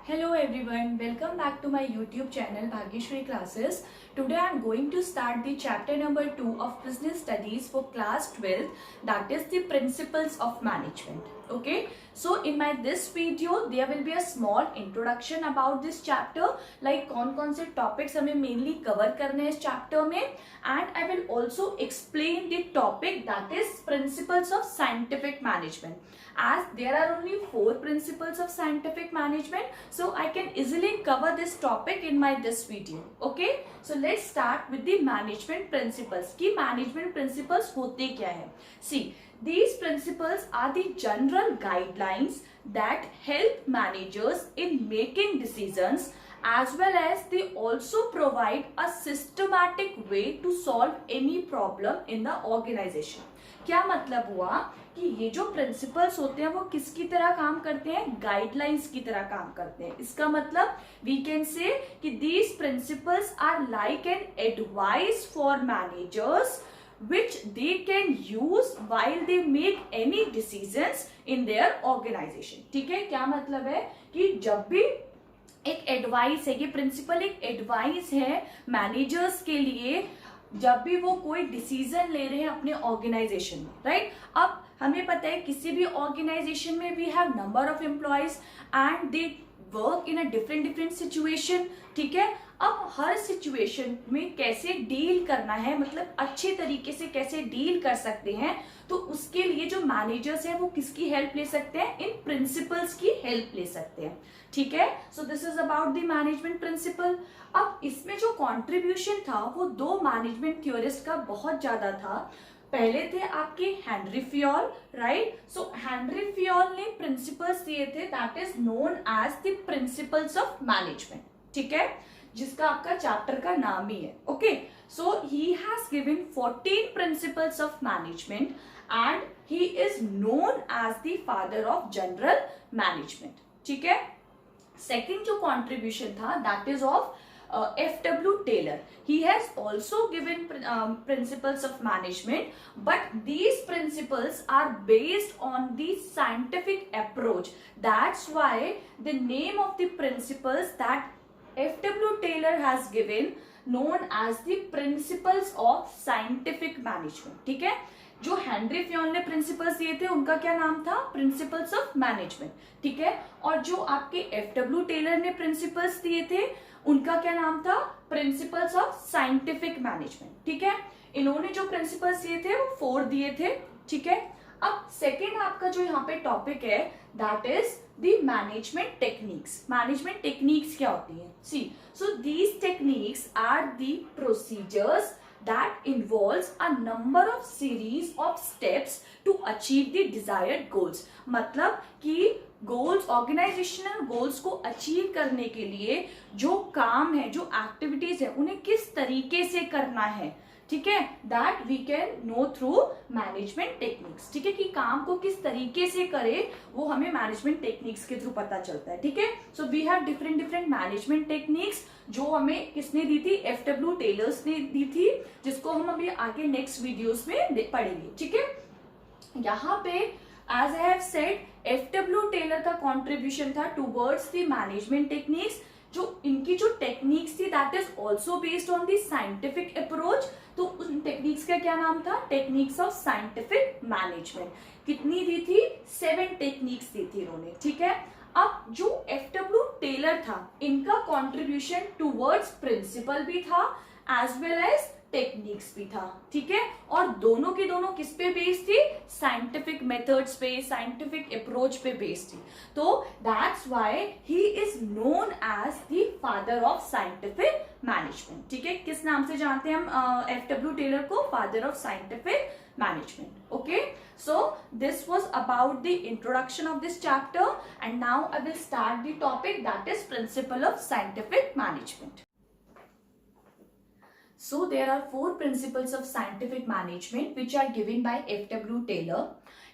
Hello everyone, welcome back to my YouTube channel Bhagyeshwari Classes. Today I am going to start the chapter number 2 of Business Studies for class 12, that is the Principles of Management. Okay, so in this video there will be a small introduction about this chapter, like कौन से topics हमें mainly cover करने हैं इस chapter में, and I will also explain the topic that is Principles of Scientific Management. As there are only 4 principles of scientific management, so I can easily cover this topic in this video. Okay, so let's start with the management principles. कि management principles होते क्या है? See, these principles are the general guidelines that help managers in making decisions, as well as they also provide a systematic way to solve any problem in the organization. क्या मतलब हुआ कि ये जो principles होते हैं वो किसकी तरह काम करते हैं? गाइडलाइंस की तरह काम करते हैं. इसका मतलब we can say that these principles are like an advice for managers which they can use while they make any decisions in their organization. ठीक है, क्या मतलब है कि जब भी एक एडवाइस है, ये प्रिंसिपल एक एडवाइस है मैनेजर्स के लिए जब भी वो कोई डिसीजन ले रहे हैं अपने ऑर्गेनाइजेशन में, राइट? अब हमें पता है किसी भी ऑर्गेनाइजेशन में we have number of employees and they work in a different situation. ठीक है, अब हर सिचुएशन में कैसे डील करना है, मतलब अच्छे तरीके से कैसे डील कर सकते हैं, तो उसके लिए जो मैनेजर्स हैं वो किसकी हेल्प ले सकते हैं? इन प्रिंसिपल्स की हेल्प ले सकते हैं. ठीक है, so this is about the management principle. अब इसमें जो कंट्रीब्यूशन था वो 2 मैनेजमेंट थ्योरिस्ट का बहुत ज्यादा था. पहले थे आपके Henry Fayol, right? So Henry Fayol ने प्रिंसिपल्स दिए थे that is known as the principles of management. ठीक है, जिसका आपका चैप्टर का नाम ही है. Okay, so he has given 14 principles of management and he is known as the father of general management. ठीक है, सेकेंड जो कॉन्ट्रीब्यूशन था that is of F.W. Taylor. He has also given principles of management, but these principles are based on the scientific approach. That's why the name of the principles that F.W. Taylor has given known as the principles of scientific management. ठीक है, जो Henry Fayol ने principles दिए थे उनका क्या नाम था? Principles of management. ठीक है, और जो आपके F.W. टेलर ने प्रिंसिपल्स दिए थे उनका क्या नाम था? Principles of scientific management. ठीक है, इन्होंने जो प्रिंसिपल्स दिए थे वो 4 दिए थे. ठीक है, अब सेकेंड आपका जो यहाँ पे टॉपिक है that is the management techniques. Management techniques क्या होती है? See, so these techniques are the procedures that involves a number of series of steps to achieve the desired goals. मतलब कि गोल्स, ऑर्गेनाइजेशनल गोल्स को achieve करने के लिए जो काम है, जो एक्टिविटीज है, उन्हें किस तरीके से करना है. ठीक है, that we can know through management techniques. ठीक है, कि काम को किस तरीके से करे वो हमें मैनेजमेंट टेक्निक्स के थ्रू पता चलता है. ठीक है, so we have different management techniques जो हमें किसने दी थी? F.W. टेलर्स ने दी थी, जिसको हम अभी आगे नेक्स्ट वीडियोस में पढ़ेंगे. ठीक है, यहाँ पे as I have said F.W. Taylor का कॉन्ट्रीब्यूशन था टूवर्ड्स द मैनेजमेंट टेक्निक्स. जो इनकी जो टेक्निक्स थी that is also based on the scientific approach. तो उन टेक्निक्स का क्या नाम था? Techniques of scientific management. कितनी दी थी? 7 टेक्निक्स दी थी इन्होंने. ठीक है, अब जो F.W. टेलर था इनका कॉन्ट्रीब्यूशन टूवर्ड्स प्रिंसिपल भी था एज वेल एज टेक्निक्स भी था. ठीक है, और दोनों की दोनों किस पे बेस्ड थी? साइंटिफिक मेथड्स पे, साइंटिफिक अप्रोच पे बेस्ड थी. तो that's why he is known as the father of scientific management. ठीक है, किस नाम से जानते हैं हम F.W. टेलर को? Father of scientific management. Okay, so this was about the introduction of this chapter, and now I will start the topic that is principle of scientific management. So there are 4 principles of scientific management which are given by F.W. Taylor.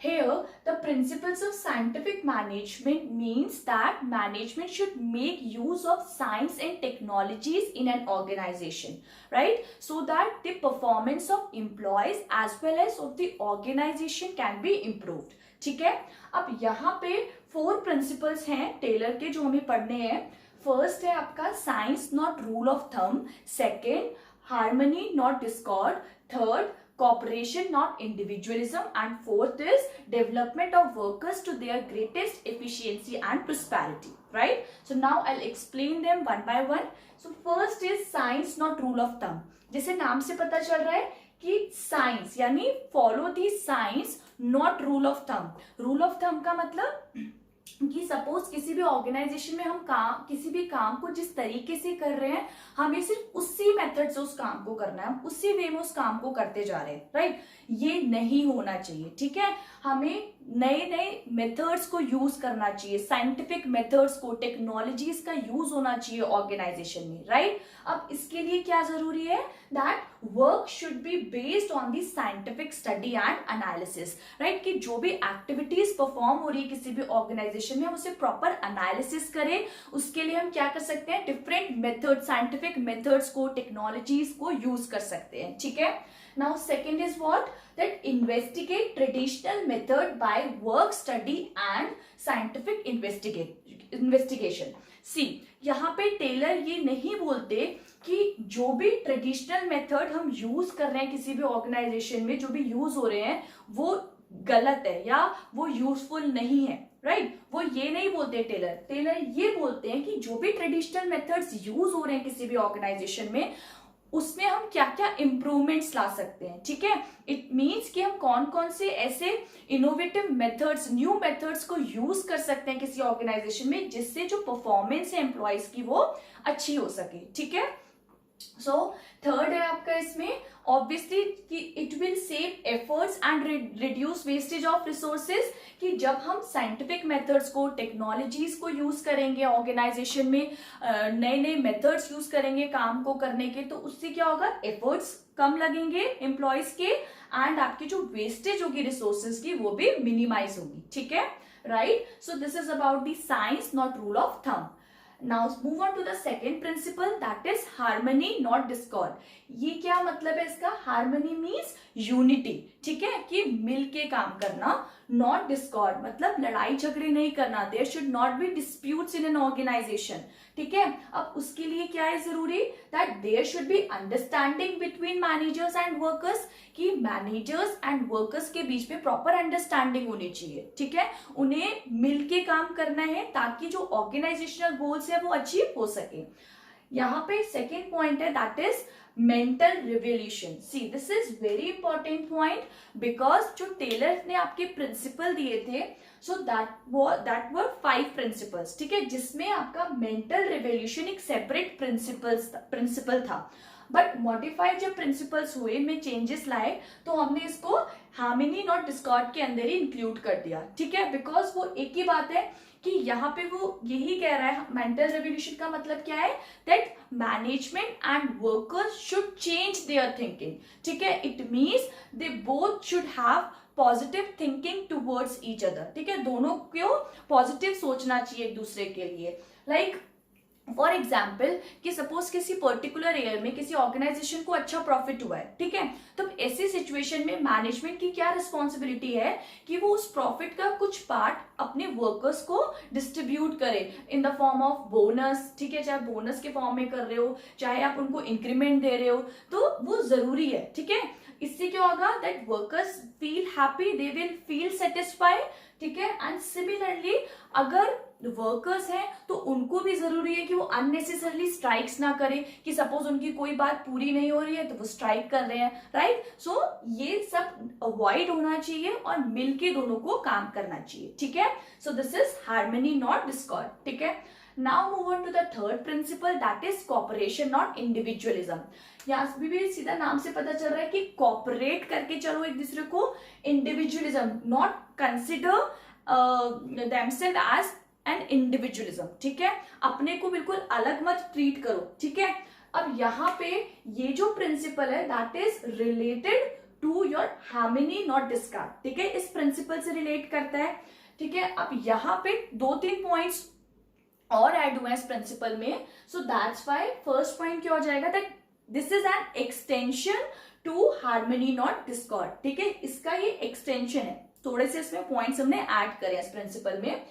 Here, the principles of scientific management means that management should make use of science and technologies in an organization, right? So that the performance of employees as well as of the organization can be improved. ठीक है, अब यहाँ पे 4 principles हैं Taylor के जो हमें पढ़ने हैं। फर्स्ट है आपका science not rule of thumb, second harmony not Discord, third cooperation not individualism, and fourth is development of workers to their greatest efficiency and prosperity, right? So now I'll explain them one by one. So first is science not rule of thumb. जैसे नाम से पता चल रहा है कि science यानी follow the science not rule of thumb. Rule of thumb का मतलब कि सपोज किसी भी ऑर्गेनाइजेशन में हम किसी भी काम को जिस तरीके से कर रहे हैं, हमें सिर्फ उसी मेथड से उस काम को करना है, हम उसी वे में उस काम को करते जा रहे हैं, राइट? ये नहीं होना चाहिए, ठीक है? हमें नए नए मेथड्स को यूज करना चाहिए, साइंटिफिक मेथड्स को, टेक्नोलॉजीज का यूज होना चाहिए ऑर्गेनाइजेशन में, राइट? अब इसके लिए क्या जरूरी है? That work should be based on the scientific study and analysis, right? कि जो भी एक्टिविटीज परफॉर्म हो रही है किसी भी ऑर्गेनाइजेशन में, हम उसे प्रॉपर एनालिसिस करें। उसके लिए हम क्या कर सकते हैं? डिफरेंट मेथड, साइंटिफिक मेथड्स को, टेक्नोलॉजीज को यूज कर सकते हैं, ठीक है? Now second is what? That investigate traditional method by work study and scientific investigation. See, यहाँ पे टेलर ये नहीं बोलते कि जो भी ट्रेडिशनल मेथड हम यूज कर रहे हैं किसी भी ऑर्गेनाइजेशन में, जो भी यूज हो रहे हैं वो गलत है या वो यूजफुल नहीं है, राइट? वो ये नहीं बोलते टेलर ये बोलते हैं कि जो भी ट्रेडिशनल मेथड्स यूज हो रहे हैं किसी भी ऑर्गेनाइजेशन में, उसमें हम क्या क्या इंप्रूवमेंट्स ला सकते हैं, ठीक है? इट मीन्स कि हम कौन कौन से ऐसे इनोवेटिव मेथड्स, न्यू मेथड्स को यूज कर सकते हैं किसी ऑर्गेनाइजेशन में, जिससे जो परफॉर्मेंस है एम्प्लॉयज की वो अच्छी हो सके, ठीक है? सो थर्ड है आपका इसमें ऑब्वियसली कि it will save efforts and reduce wastage of resources, कि जब हम साइंटिफिक मेथड्स को, टेक्नोलॉजीज को यूज करेंगे ऑर्गेनाइजेशन में, नए नए मेथड्स यूज करेंगे काम को करने के, तो उससे क्या होगा? एफर्ट्स कम लगेंगे एम्प्लॉयज के, एंड आपकी जो वेस्टेज होगी रिसोर्सेज की वो भी मिनिमाइज होगी, ठीक है? Right? So this is about the science not rule of thumb. Now move on to the second principle, that is harmony not discord. ये क्या मतलब है इसका? harmony means unity, ठीक है? कि मिल के काम करना, not discord मतलब लड़ाई झगड़े नहीं करना, there should not be disputes in an organization, ठीक है? अब उसके लिए क्या है जरूरी? that there should be understanding between managers and workers, कि मैनेजर्स एंड वर्कर्स के बीच में प्रॉपर अंडरस्टैंडिंग होनी चाहिए, ठीक है? उन्हें मिलके काम करना है ताकि जो ऑर्गेनाइजेशनल गोल्स है वो अचीव हो सके। यहाँ पे सेकेंड पॉइंट है, that is mental revolution. See this is very important point, because जो टेलर ने आपके प्रिंसिपल दिए थे, सो दैट वर 5 प्रिंसिपल्स, ठीक है? जिसमें आपका मेंटल रिवोल्यूशन एक सेपरेट प्रिंसिपल था, बट मॉडिफाइड जब प्रिंसिपल्स हुए, में चेंजेस लाए, तो हमने इसको हार्मनी नॉट डिस्कॉर्ड के अंदर ही इंक्लूड कर दिया, ठीक है? बिकॉज वो एक ही बात है कि यहाँ पे वो यही कह रहा है, मेंटल रेवोल्यूशन का मतलब क्या है? That management and workers should change their thinking, ठीक है? It means they both should have positive thinking towards each other, ठीक है? दोनों को पॉजिटिव सोचना चाहिए एक दूसरे के लिए. लाइक फॉर एग्जाम्पल कि सपोज किसी पर्टिकुलर ईयर में किसी ऑर्गेनाइजेशन को अच्छा प्रॉफिट हुआ है, ठीक है? तो ऐसी सिचुएशन में मैनेजमेंट की क्या रिस्पॉन्सिबिलिटी है कि वो उस प्रॉफिट का कुछ पार्ट अपने वर्कर्स को डिस्ट्रीब्यूट करे in the form of bonus, ठीक है? चाहे बोनस के फॉर्म में कर रहे हो, चाहे आप उनको इंक्रीमेंट दे रहे हो, तो वो जरूरी है, ठीक है? इससे क्या होगा? That workers feel happy, they will feel satisfied, ठीक है? एंड सिमिलरली अगर वर्कर्स हैं तो उनको भी जरूरी है कि वो अननेसेसरली स्ट्राइक्स ना करें, कि सपोज उनकी कोई बात पूरी नहीं हो रही है तो वो स्ट्राइक कर रहे हैं, राइट? सो ये सब अवॉइड होना चाहिए और मिलके दोनों को काम करना चाहिए, ठीक है? So this is harmony not discord, ठीक है? Now move on to the third principle, that is cooperation not individualism. यहाँ भी सीधा नाम से पता चल रहा है कि कोऑपरेट करके चलो एक दूसरे को, individualism, not consider themselves as an individualism, ठीक है? अपने को बिल्कुल अलग मत ट्रीट करो, ठीक है? अब यहाँ पे ये जो प्रिंसिपल है, that is related to your harmony not discord, ठीक है? इस प्रिंसिपल से रिलेट करता है, ठीक है? अब यहाँ पे 2-3 पॉइंट्स और ऐड हुए इस प्रिंसिपल में, so that's why first point क्या हो जाएगा? That this is an extension to harmony not discord, ठीक है? इसका ये एक्सटेंशन है, थोड़े से इसमें पॉइंट्स हमने ऐड करे इस प्रिंसिपल में.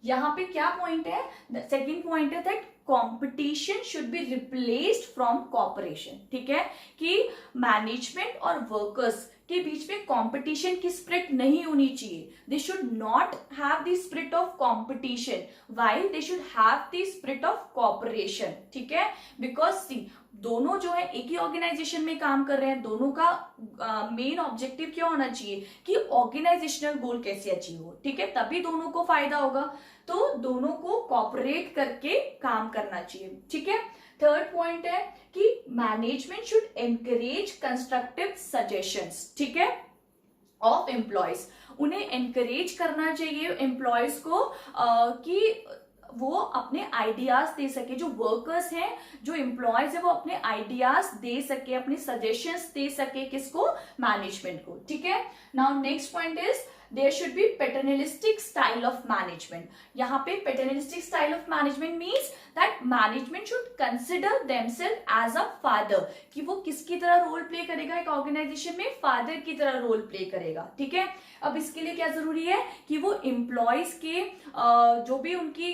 यहाँ पे क्या पॉइंट है, सेकेंड पॉइंट है that competition should be replaced from cooperation. ठीक है, कि मैनेजमेंट और वर्कर्स के बीच में कंपटीशन की स्पिरिट नहीं होनी चाहिए। They should not have the spirit of competition, while they should have the spirit of corporation. ठीक है, बिकॉज सी दोनों जो है एक ही ऑर्गेनाइजेशन में काम कर रहे हैं, दोनों का मेन ऑब्जेक्टिव क्या होना चाहिए कि ऑर्गेनाइजेशनल गोल कैसे अचीव हो। ठीक है, तभी दोनों को फायदा होगा, तो दोनों को कॉपरेट करके काम करना चाहिए। ठीक है, थर्ड पॉइंट है कि management should encourage constructive suggestions. ठीक है, ऑफ एम्प्लॉयज, उन्हें एनकरेज करना चाहिए एम्प्लॉयज को कि वो अपने आइडियाज दे सके, जो वर्कर्स हैं, जो एम्प्लॉयज है, वो अपने आइडियाज दे सके, अपने सजेशंस दे सके, किसको, मैनेजमेंट को। ठीक है, now next point is there should be paternalistic style of management. यहाँ पे paternalistic style of management means that management should consider themselves as a father, कि वो किसकी तरह रोल प्ले करेगा एक ऑर्गेनाइजेशन में, फादर की तरह रोल प्ले करेगा। ठीक है, अब इसके लिए क्या जरूरी है कि वो एम्प्लॉयज के जो भी उनकी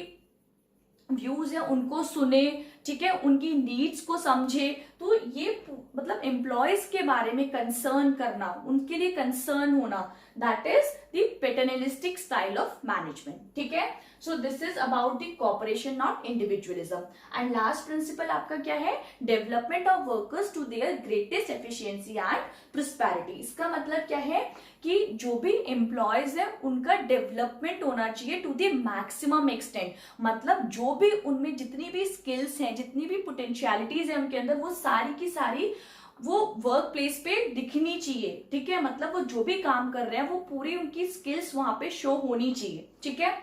व्यूज है उनको सुने। ठीक है, उनकी नीड्स को समझे। तो ये मतलब एम्प्लॉयज के बारे में कंसर्न करना, उनके लिए कंसर्न होना, that is the paternalistic style of management. ठीक है, so this is about the cooperation not individualism. And last principle आपका क्या है, development of workers to their greatest efficiency and prosperity. इसका मतलब क्या है कि जो भी एम्प्लॉयज है उनका डेवलपमेंट होना चाहिए टू द मैक्सिमम एक्सटेंट। मतलब जो भी उनमें जितनी भी स्किल्स हैं, जितनी भी पोटेंशियलिटीज है उनके अंदर, वो सारी की सारी वो वर्क प्लेस पे दिखनी चाहिए। ठीक है, मतलब वो जो भी काम कर रहे हैं वो पूरी उनकी स्किल्स वहां पे शो होनी चाहिए। ठीक है,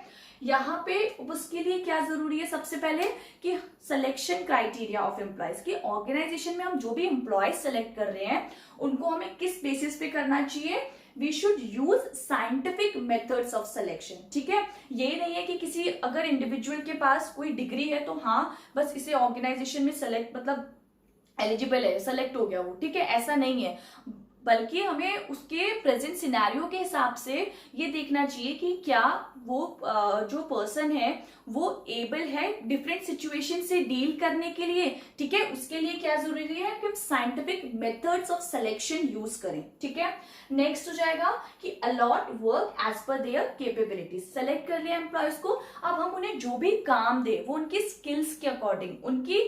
यहाँ पे उसके लिए क्या जरूरी है, सबसे पहले कि सिलेक्शन क्राइटेरिया ऑफ एम्प्लॉयज, की ऑर्गेनाइजेशन में हम जो भी एम्प्लॉयज सेलेक्ट कर रहे हैं उनको हमें किस बेसिस पे करना चाहिए, we should use scientific methods of selection. ठीक है, ये नहीं है कि किसी अगर इंडिविजुअल के पास कोई डिग्री है तो हाँ बस इसे ऑर्गेनाइजेशन में सेलेक्ट मतलब एलिजिबल है, सेलेक्ट हो गया वो। ठीक है, ऐसा नहीं है, बल्कि हमें उसके प्रेजेंट सिनेरियो के हिसाब से ये देखना चाहिए कि क्या वो जो पर्सन है वो एबल है डिफरेंट सिचुएशन से डील करने के लिए। ठीक है, उसके लिए क्या जरूरी है कि हम scientific methods of selection use करें। ठीक है, नेक्स्ट हो जाएगा कि allot work as per their capabilities. Select कर लिया एम्प्लॉयज को, अब हम उन्हें जो भी काम दे वो उनकी स्किल्स के अकॉर्डिंग, उनकी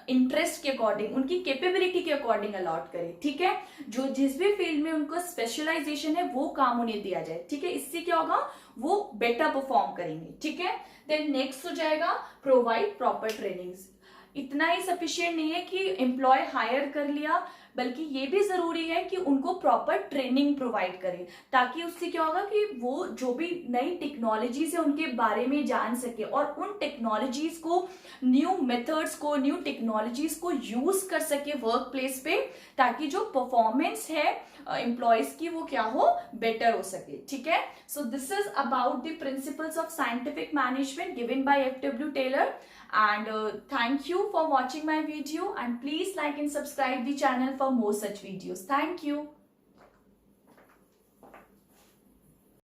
इंटरेस्ट के अकॉर्डिंग, उनकी कैपेबिलिटी के अकॉर्डिंग अलॉट करें। ठीक है, जो जिस भी फील्ड में उनको स्पेशलाइजेशन है वो काम उन्हें दिया जाए। ठीक है, इससे क्या होगा, वो बेटर परफॉर्म करेंगे। ठीक है, देन नेक्स्ट हो जाएगा प्रोवाइड प्रॉपर ट्रेनिंग्स। इतना ही सफिशिएंट नहीं है कि एम्प्लॉय हायर कर लिया, बल्कि ये भी जरूरी है कि उनको प्रॉपर ट्रेनिंग प्रोवाइड करें, ताकि उससे क्या होगा कि वो जो भी नई टेक्नोलॉजीज है उनके बारे में जान सके और उन टेक्नोलॉजीज को, न्यू मेथड्स को, न्यू टेक्नोलॉजीज को यूज कर सके वर्क प्लेस पे, ताकि जो परफॉर्मेंस है एम्प्लॉयज की वो क्या हो, बेटर हो सके। ठीक है, so this is about the principles of scientific management given by F.W. Taylor. And thank you for watching my video, and please like and subscribe the channel for more such videos. Thank you.